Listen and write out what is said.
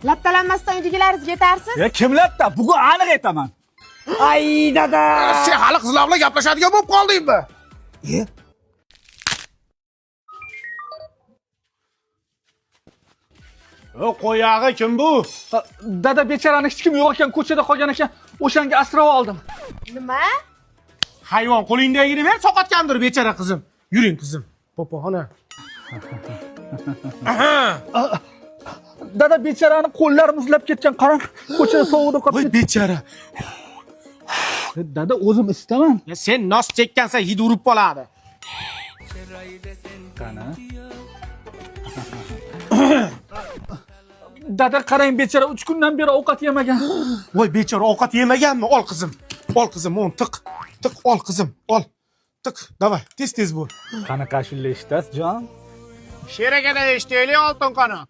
Lattalanmasdan uydagilaringizga yetarsiz. Kim latta? Bugun aniq aytaman. Ay dada. Sen hali qizlar bilan gaplashadigan bo'lib qoldingmi? Qo'yog'i kim bu? Dada bechorani hech kim yo'q ekan, ko'chada qolgan ekan. O'shanga asrab oldim. Nima? Hayvon qo'lingdagini ber, sovqatgandir bechora qizim. Yuring qizim. Popoxona. Dada bechorani qo'llari muzlab ketgan. Qarang, ko'chada sovuqda Voy qolib. bechora. Dada o'zim istaman. Ya sen nos chekkansan hid urib qoladi. Qani? Dada qarang, bechora 3 kundan beri ovqat yemagan. Voy bechora ovqat yemaganmi? Ol qizim. Ol qizim, o'n tiq. Tiq ol qizim, ol. Tiq, davay, tez-tez bo'l. Qanaqa shunday ishtasiz, jon? Sheragada eshitaylik oltin qanot.